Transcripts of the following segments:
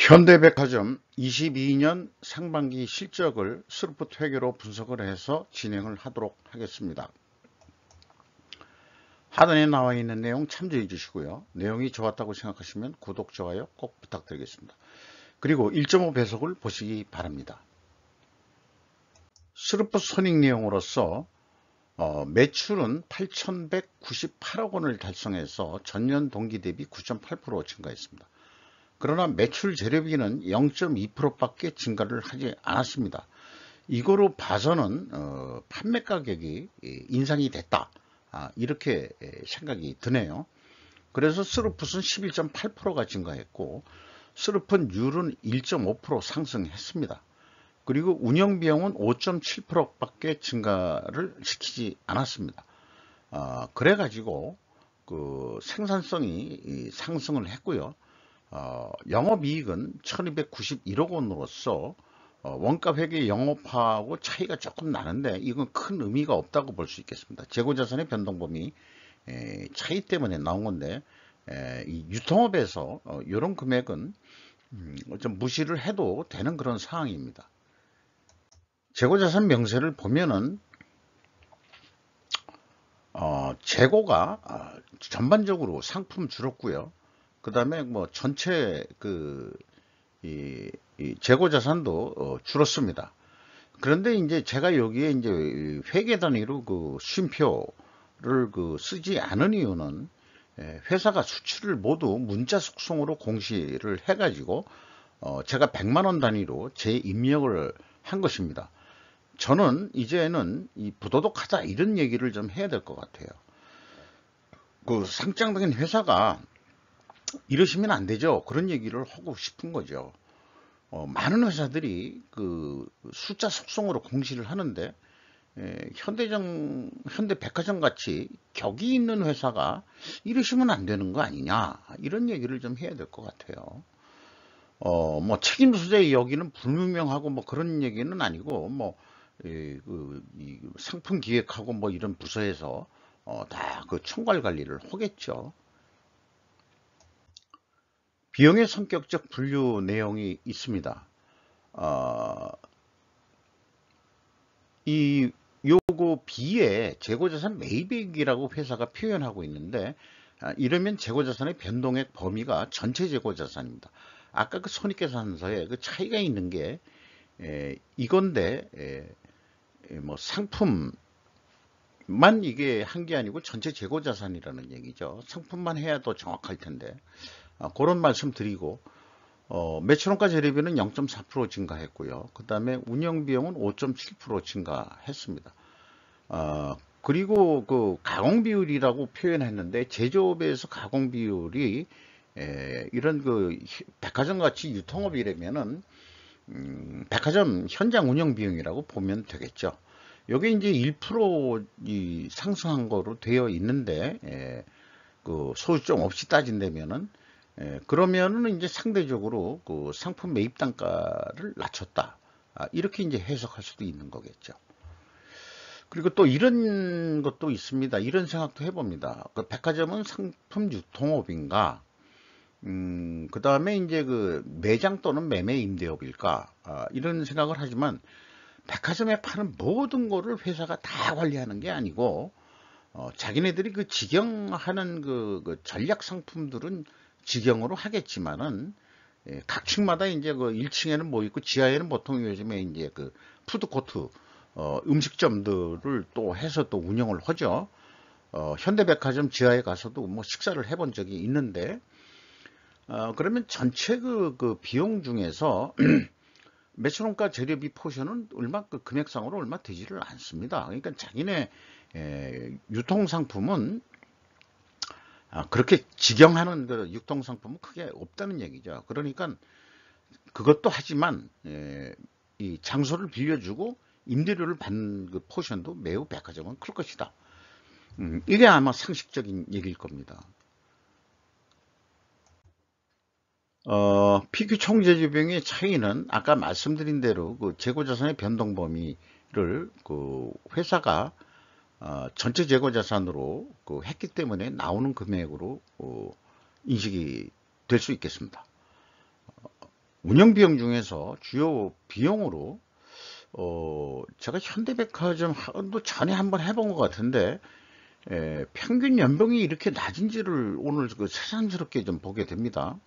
현대백화점 22년 상반기 실적을 스루프트 회계로 분석을 해서 진행을 하도록 하겠습니다. 하단에 나와 있는 내용 참조해 주시고요. 내용이 좋았다고 생각하시면 구독, 좋아요 꼭 부탁드리겠습니다. 그리고 1.5배속을 보시기 바랍니다. 스루프트 손익 내용으로서 매출은 8,198억 원을 달성해서 전년 동기 대비 9.8% 증가했습니다. 그러나 매출 재료비는 0.2%밖에 증가를 하지 않았습니다. 이거로 봐서는 판매 가격이 인상이 됐다, 이렇게 생각이 드네요. 그래서 스루풋은 11.8%가 증가했고 스루풋율은 1.5% 상승했습니다. 그리고 운영비용은 5.7%밖에 증가를 시키지 않았습니다. 그래가지고 그 생산성이 상승을 했고요. 영업이익은 1291억 원으로서 원가회계 영업하고 차이가 조금 나는데 이건 큰 의미가 없다고 볼 수 있겠습니다. 재고자산의 변동범위 차이 때문에 나온 건데 이 유통업에서 이런 금액은 좀 무시를 해도 되는 그런 상황입니다. 재고자산 명세를 보면은 재고가 전반적으로 상품 줄었고요. 그 다음에 뭐 전체 이 재고자산도 줄었습니다. 그런데 이제 제가 여기에 이제 회계 단위로 그 쉼표를 쓰지 않은 이유는 회사가 수치를 모두 문자 숙성으로 공시를 해가지고 제가 100만원 단위로 재입력을 한 것입니다. 저는 이제는 이 부도덕하다 이런 얘기를 좀 해야 될 것 같아요. 그 상장된 회사가 이러시면 안 되죠. 그런 얘기를 하고 싶은 거죠. 많은 회사들이 그 숫자 속성으로 공시를 하는데 현대백화점 같이 격이 있는 회사가 이러시면 안 되는 거 아니냐, 이런 얘기를 좀 해야 될 것 같아요. 뭐 책임 소재 여기는 불분명하고 뭐 그런 얘기는 아니고 뭐 이 상품 기획하고 뭐 이런 부서에서 다 그 총괄 관리를 하겠죠. 비용의 성격적 분류 내용이 있습니다. 요거 B에 재고자산 매입액이라고 회사가 표현하고 있는데 이러면 재고자산의 변동액 범위가 전체 재고자산입니다. 아까 그 손익계산서에 그 차이가 있는 게 이건데 뭐 상품만 이게 한 게 아니고 전체 재고자산이라는 얘기죠. 상품만 해야 더 정확할 텐데 그런 말씀 드리고 매출원가 재료비는 0.4% 증가했고요. 그 다음에 운영비용은 5.7% 증가했습니다. 그리고 그 가공비율이라고 표현했는데 제조업에서 가공비율이 이런 그 백화점 같이 유통업이라면은 백화점 현장 운영비용이라고 보면 되겠죠. 여기 이제 1% 상승한 거로 되어 있는데 그 소유점 없이 따진다면은 그러면은 이제 상대적으로 그 상품 매입 단가를 낮췄다, 이렇게 이제 해석할 수도 있는 거겠죠. 그리고 또 이런 것도 있습니다. 이런 생각도 해봅니다. 그 백화점은 상품 유통업인가, 그 다음에 이제 그 매장 또는 매매 임대업일까, 이런 생각을 하지만 백화점에 파는 모든 거를 회사가 다 관리하는 게 아니고 자기네들이 그 직영하는 그 전략 상품들은 직영으로 하겠지만은 각 층마다 이제 그 1층에는 뭐 있고 지하에는 보통 요즘에 이제 그 푸드코트 음식점들을 또 해서 또 운영을 하죠. 현대백화점 지하에 가서도 뭐 식사를 해본 적이 있는데 그러면 전체 그 비용 중에서 매출원가 재료비 포션은 얼마 그 금액상으로 얼마 되지를 않습니다. 그러니까 자기네 유통상품은 그렇게 직영하는 그 유통상품은 크게 없다는 얘기죠. 그러니까 그것도 하지만 이 장소를 빌려주고 임대료를 받는 그 포션도 매우 백화점은 클 것이다. 이게 아마 상식적인 얘기일 겁니다. PQ 총재주비용의 차이는 아까 말씀드린 대로 그 재고자산의 변동 범위를 그 회사가 전체 재고자산으로 했기 때문에 나오는 금액으로 인식이 될 수 있겠습니다. 운영 비용 중에서 주요 비용으로 제가 현대백화점도 전에 한번 해본 것 같은데 평균 연봉이 이렇게 낮은지를 오늘 그 새삼스럽게 좀 보게 됩니다.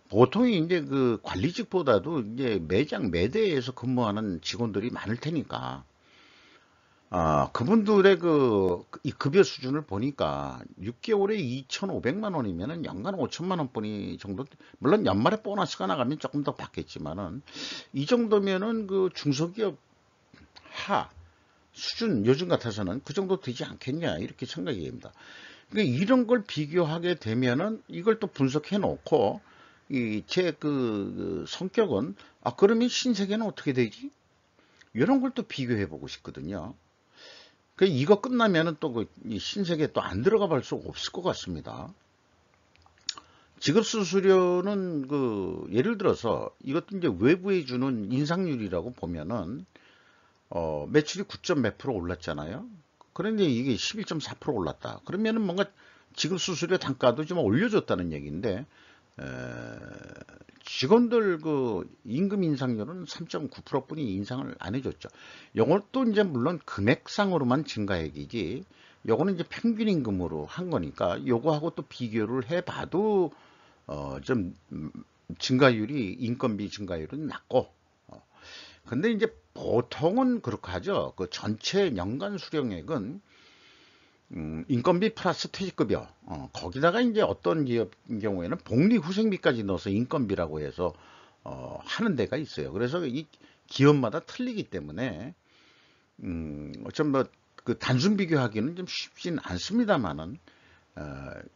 보통 이제 그 관리직보다도 이제 매장 매대에서 근무하는 직원들이 많을 테니까 그분들의 이 급여 수준을 보니까 6개월에 2,500만 원이면은 연간 5천만 원뿐이 정도, 물론 연말에 보너스가 나가면 조금 더 받겠지만은 이 정도면은 그 중소기업 하 수준 요즘 같아서는 그 정도 되지 않겠냐 이렇게 생각이 됩니다. 그러니까 이런 걸 비교하게 되면은 이걸 또 분석해 놓고 이 제 그 성격은 그러면 신세계는 어떻게 되지? 이런 걸 또 비교해 보고 싶거든요. 그 이거 끝나면은 또 그 신세계 또 안 들어가 볼 수 없을 것 같습니다. 지급수수료는 그 예를 들어서 이것도 이제 외부에 주는 인상률이라고 보면은 매출이 9. 몇 프로 올랐잖아요. 그런데 이게 11.4% 올랐다. 그러면은 뭔가 지급수수료 단가도 좀 올려줬다는 얘기인데 직원들 그 임금 인상률은 3.9%뿐이 인상을 안 해줬죠. 이것도 이제 물론 금액상으로만 증가액이지, 요거는 이제 평균 임금으로 한 거니까 요거하고 또 비교를 해봐도 좀 증가율이 인건비 증가율은 낮고, 근데 이제 보통은 그렇게 하죠. 그 전체 연간 수령액은 인건비 플러스 퇴직급여, 거기다가 이제 어떤 기업 경우에는 복리후생비까지 넣어서 인건비라고 해서 하는 데가 있어요. 그래서 이 기업마다 틀리기 때문에 좀 뭐 그 단순 비교하기는 좀 쉽진 않습니다만은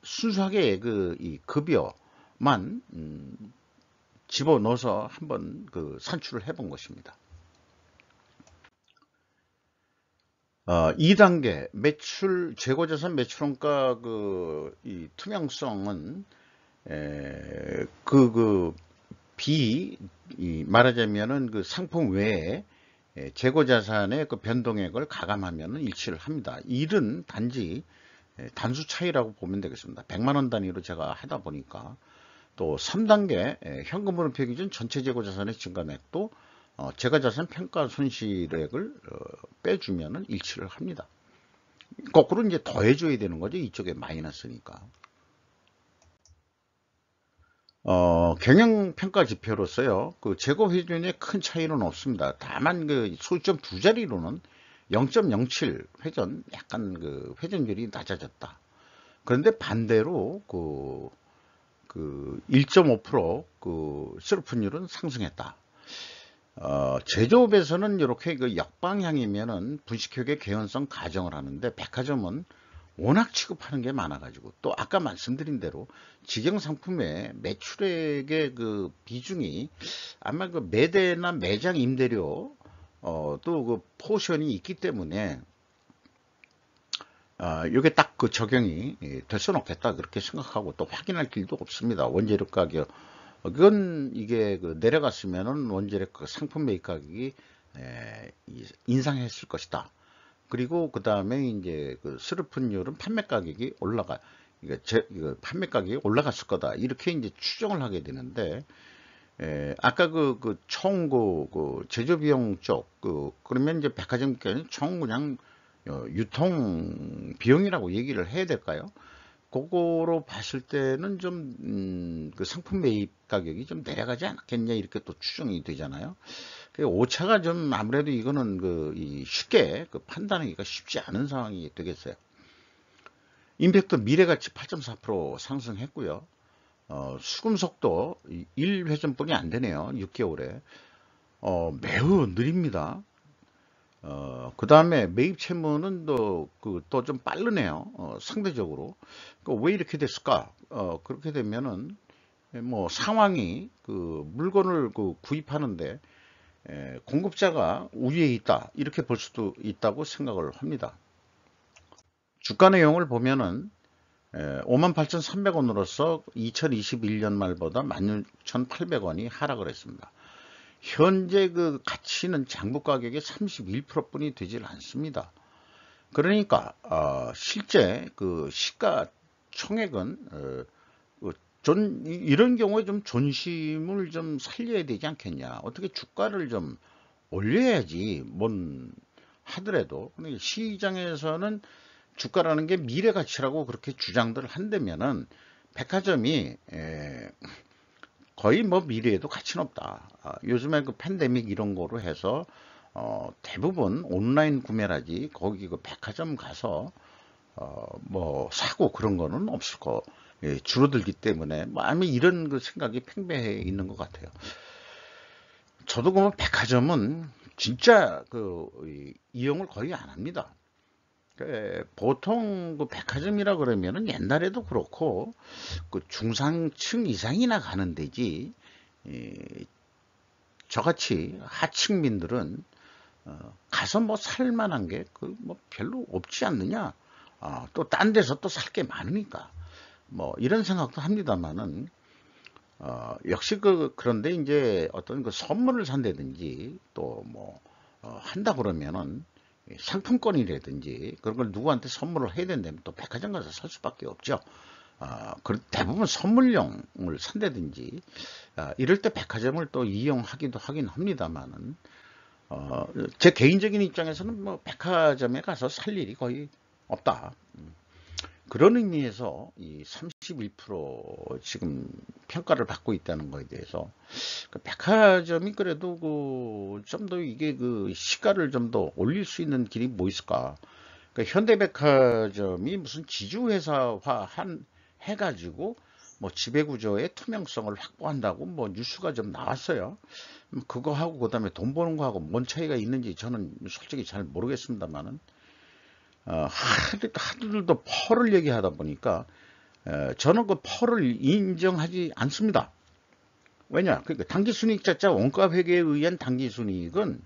순수하게 그 이 급여만 집어넣어서 한번 그 산출을 해본 것입니다. 2단계 매출 재고자산 매출원가 이 투명성은 말하자면은 그 상품 외에 재고자산의 그 변동액을 가감하면 일치를 합니다. 일은 단지 단수 차이라고 보면 되겠습니다. 100만 원 단위로 제가 하다 보니까. 또 3단계 현금으로 표기준 전체 재고자산의 증가액도 재가자산 평가 손실액을 빼주면 일치를 합니다. 거꾸로 이제 더해줘야 되는 거죠. 이쪽에 마이너스니까. 경영평가 지표로서요, 그 재고 회전에 큰 차이는 없습니다. 다만 그 소점 두 자리로는 0.07 회전, 약간 그 회전율이 낮아졌다. 그런데 반대로 그 1.5% 슬로픈율은 상승했다. 제조업에서는 이렇게 그 역방향이면은 분식회계 개연성 가정을 하는데, 백화점은 워낙 취급하는 게 많아가지고, 또 아까 말씀드린 대로 직영상품의 매출액의 그 비중이 아마 그 매대나 매장 임대료 또 그 포션이 있기 때문에 이게 딱 그 적용이 될 수는 없겠다 그렇게 생각하고, 또 확인할 길도 없습니다. 원재료 가격 그건 이게 그 내려갔으면은 원재료 그 상품 매입 가격이 인상했을 것이다. 그리고 그 다음에 이제 그 슬로픈율은 판매 가격이 이거 판매 가격이 올라갔을 거다. 이렇게 이제 추정을 하게 되는데, 아까 총 제조 비용 쪽 그러면 이제 백화점께는 총 그냥 유통 비용이라고 얘기를 해야 될까요? 그거로 봤을 때는 좀 그 상품 매입 가격이 좀 내려가지 않겠냐 이렇게 또 추정이 되잖아요. 오차가 좀 아무래도 이거는 쉽게 판단하기가 쉽지 않은 상황이 되겠어요. 임팩트 미래가치 8.4% 상승했고요. 수금 속도 1회전뿐이 안 되네요. 6개월에. 매우 느립니다. 그 다음에 매입 채무는 또 좀 빠르네요. 상대적으로. 왜 이렇게 됐을까? 그렇게 되면은 뭐 상황이 물건을 구입하는데 공급자가 우위에 있다. 이렇게 볼 수도 있다고 생각을 합니다. 주가 내용을 보면은 58,300원으로서 2021년 말보다 16,800원이 하락을 했습니다. 현재 그 가치는 장부 가격의 31%뿐이 되질 않습니다. 그러니까 실제 그 시가 총액은 이런 경우에 좀 존심을 좀 살려야 되지 않겠냐. 어떻게 주가를 좀 올려야지, 뭔 하더라도. 근데 시장에서는 주가라는 게 미래 가치라고 그렇게 주장들을 한다면은 백화점이 거의 뭐 미래에도 가치는 없다. 요즘에 그 팬데믹 이런 거로 해서 대부분 온라인 구매라지 거기 그 백화점 가서 뭐 사고 그런 거는 없을 거 줄어들기 때문에 뭐 아마 이런 그 생각이 팽배해 있는 것 같아요. 저도 그러면 백화점은 진짜 그 이용을 거의 안 합니다. 보통 그 백화점이라 그러면은 옛날에도 그렇고 그 중상층 이상이나 가는 데지 저같이 하층민들은 가서 뭐 살만한 게 그 뭐 별로 없지 않느냐. 또 딴 데서 또 살 게 많으니까 뭐 이런 생각도 합니다만은 역시 그런데 이제 어떤 그 선물을 산다든지 또 뭐 한다 그러면은 상품권이라든지 그런 걸 누구한테 선물을 해야 된다면 또 백화점 가서 살 수밖에 없죠. 대부분 선물용을 산다든지 이럴 때 백화점을 또 이용하기도 하긴 합니다만은 제 개인적인 입장에서는 뭐 백화점에 가서 살 일이 거의 없다. 그런 의미에서 이 31% 지금 평가를 받고 있다는 거에 대해서 그 백화점이 그래도 그 좀 더 이게 그 시가를 좀 더 올릴 수 있는 길이 뭐 있을까? 그러니까 현대백화점이 무슨 지주회사화 해가지고 뭐 지배구조의 투명성을 확보한다고 뭐 뉴스가 좀 나왔어요. 그거 하고 그다음에 돈 버는 거하고 뭔 차이가 있는지 저는 솔직히 잘 모르겠습니다만은 하들도 펄을 얘기하다 보니까 저는 그 펄을 인정하지 않습니다. 왜냐? 그러니까 당기순이익자짜 원가회계에 의한 당기순이익은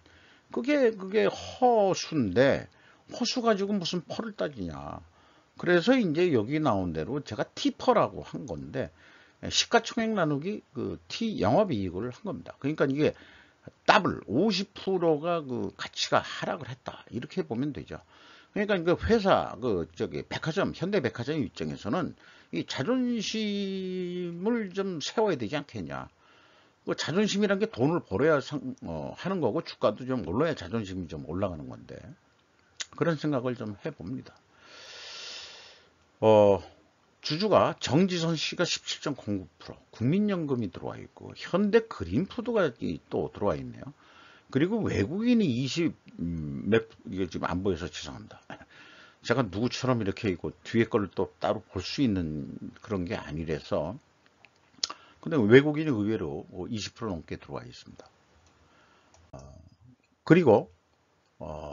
그게 허수인데 허수 가지고 무슨 펄을 따지냐. 그래서 이제 여기 나온 대로 제가 T퍼라고 한 건데 시가총액 나누기 그 T 영업이익을 한 겁니다. 그러니까 이게 더블 50%가 그 가치가 하락을 했다. 이렇게 보면 되죠. 그러니까 그 회사 백화점 현대백화점 입장에서는 이 자존심을 좀 세워야 되지 않겠냐. 그 자존심이란 게 돈을 벌어야 하는 거고 주가도 좀 올라야 자존심이 좀 올라가는 건데 그런 생각을 좀 해봅니다. 주주가 정지선 씨가 17.09%, 국민연금이 들어와 있고 현대그린푸드가 또 들어와 있네요. 그리고 외국인이 이게 지금 안 보여서 죄송합니다. 제가 누구처럼 이렇게 있고 뒤에 걸 또 따로 볼 수 있는 그런 게 아니라서. 근데 외국인이 의외로 20% 넘게 들어와 있습니다. 그리고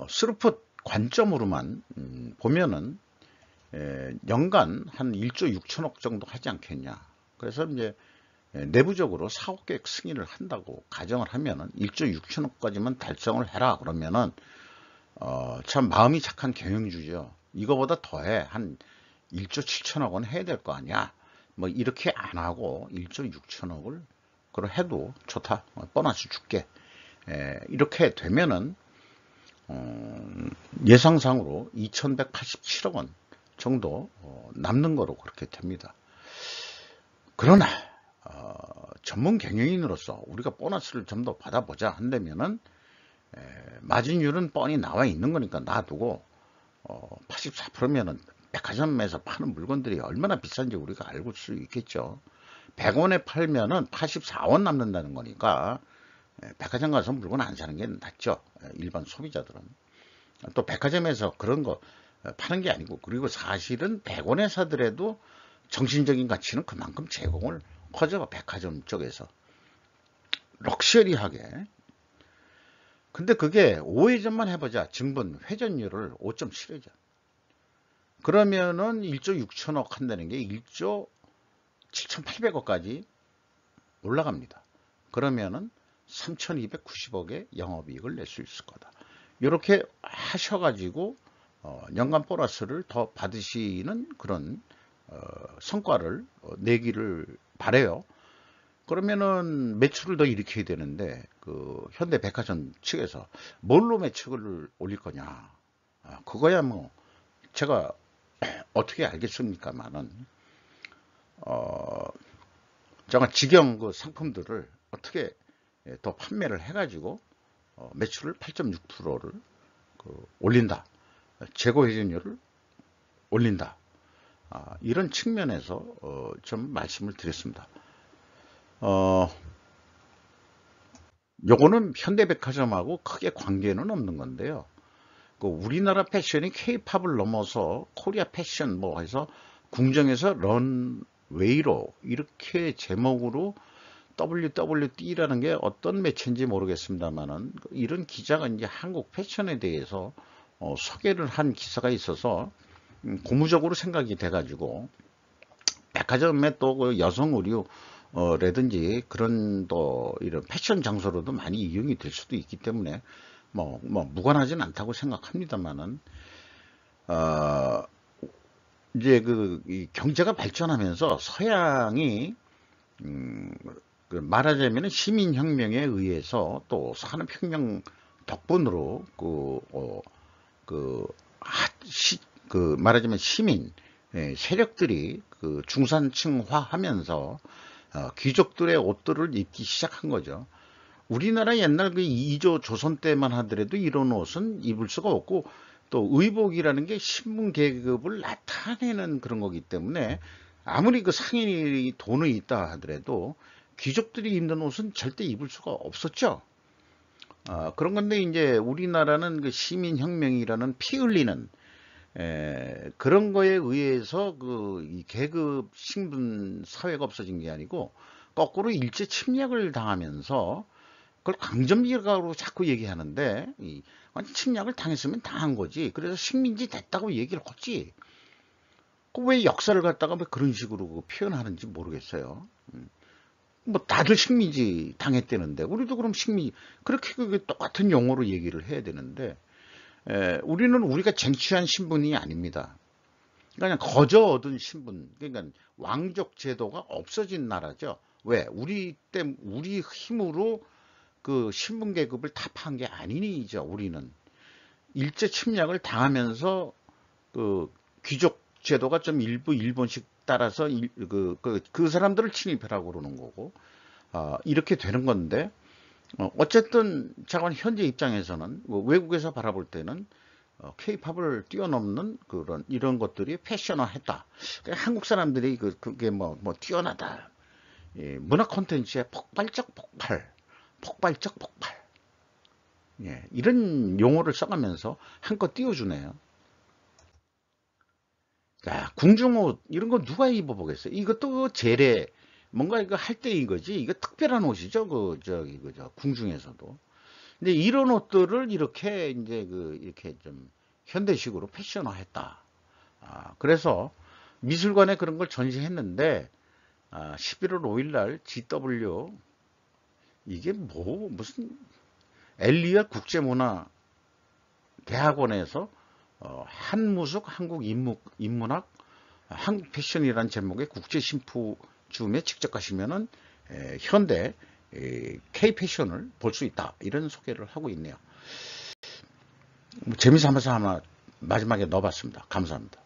스루풋 관점으로만 보면은 연간 한 1조 6천억 정도 하지 않겠냐. 그래서 이제 내부적으로 사업 계획 승인을 한다고 가정을 하면은 1조 6천억까지만 달성을 해라 그러면은 참 마음이 착한 경영주죠. 이거보다 더해 한 1조 7천억 원 해야 될 거 아니야. 뭐 이렇게 안 하고 1조 6천억을 그걸 해도 좋다. 보너스 줄게. 이렇게 되면은 예상상으로 2187억 원 정도 남는 거로 그렇게 됩니다. 그러나 전문 경영인으로서 우리가 보너스를 좀 더 받아보자 한다면은 마진율은 뻔히 나와 있는 거니까 놔두고 84%면은 백화점에서 파는 물건들이 얼마나 비싼지 우리가 알고 수 있겠죠. 100원에 팔면은 84원 남는다는 거니까 백화점 가서 물건 안 사는 게 낫죠. 일반 소비자들은. 또 백화점에서 그런 거 파는 게 아니고 그리고 사실은 100원에 사더라도 정신적인 가치는 그만큼 제공을 하죠. 백화점 쪽에서. 럭셔리하게. 근데 그게 5회전만 해보자. 증분 회전율을 5.7회전. 그러면은 1조 6천억 한다는 게 1조 7,800억까지 올라갑니다. 그러면은 3,290억의 영업이익을 낼 수 있을 거다. 이렇게 하셔가지고 연간 보너스를 더 받으시는 그런 성과를 내기를 바래요. 그러면은 매출을 더 일으켜야 되는데 그 현대백화점 측에서 뭘로 매출을 올릴 거냐? 그거야 뭐 제가 어떻게 알겠습니까만은 정말 직영 그 상품들을 어떻게 더 판매를 해가지고 매출을 8.6%를 올린다. 재고 회전율을 올린다. 이런 측면에서 좀 말씀을 드렸습니다. 요거는 현대백화점하고 크게 관계는 없는 건데요. 우리나라 패션이 K-팝을 넘어서 코리아 패션 뭐 해서 궁정에서 런웨이로 이렇게 제목으로 WWD라는 게 어떤 매체인지 모르겠습니다만은 이런 기자가 이제 한국 패션에 대해서 소개를 한 기사가 있어서 고무적으로 생각이 돼가지고 백화점에 또 그 여성 의류 라든지 그런 또 이런 패션 장소로도 많이 이용이 될 수도 있기 때문에 뭐 무관하진 않다고 생각합니다만은 이제 이 경제가 발전하면서 서양이 말하자면 시민혁명에 의해서 또 산업혁명 덕분으로 말하자면 시민 세력들이 중산층화하면서 귀족들의 옷들을 입기 시작한 거죠. 우리나라 옛날 그 2조 조선 때만 하더라도 이런 옷은 입을 수가 없고 또 의복이라는 게 신분 계급을 나타내는 그런 거기 때문에 아무리 그 상인이 돈이 있다 하더라도 귀족들이 입는 옷은 절대 입을 수가 없었죠. 그런 건데 이제 우리나라는 그 시민혁명이라는 피 흘리는 그런 거에 의해서 이 계급 신분 사회가 없어진 게 아니고 거꾸로 일제 침략을 당하면서 그걸 강점기라고 자꾸 얘기하는데 침략을 당했으면 당한 거지. 그래서 식민지 됐다고 얘기를 했지. 왜 역사를 갖다가 왜 그런 식으로 표현하는지 모르겠어요. 뭐 다들 식민지 당했다는데 우리도 그럼 식민지 그렇게 똑같은 용어로 얘기를 해야 되는데 우리는 우리가 쟁취한 신분이 아닙니다. 그냥 거저 얻은 신분, 그러니까 왕족 제도가 없어진 나라죠. 왜? 우리 힘으로 그 신분 계급을 타파한 게 아니니죠. 우리는 일제 침략을 당하면서 그 귀족 제도가 좀 일본식 따라서 그 사람들을 침입하라고 그러는 거고 이렇게 되는 건데 어쨌든 자관 현재 입장에서는 외국에서 바라볼 때는 K-팝을 뛰어넘는 이런 것들이 패셔너했다. 한국 사람들이 그게 뭐 뛰어나다. 예, 문화 콘텐츠의 폭발적 폭발. 예, 이런 용어를 써가면서 한껏 띄워주네요. 야, 궁중옷 이런 거 누가 입어보겠어요? 이것도 재래 뭔가 이거 할 때인 거지. 이거 특별한 옷이죠. 궁중에서도. 근데 이런 옷들을 이렇게 이제 이렇게 좀 현대식으로 패션화했다. 그래서 미술관에 그런 걸 전시했는데 11월 5일 날 GW 이게 무슨 엘리아 국제문화대학원에서 한무숙 한국 인문학 한국 패션이라는 제목의 국제 심포지움에 직접 가시면은 현대 K 패션을 볼 수 있다 이런 소개를 하고 있네요. 재미삼아서 아마 마지막에 넣어봤습니다. 감사합니다.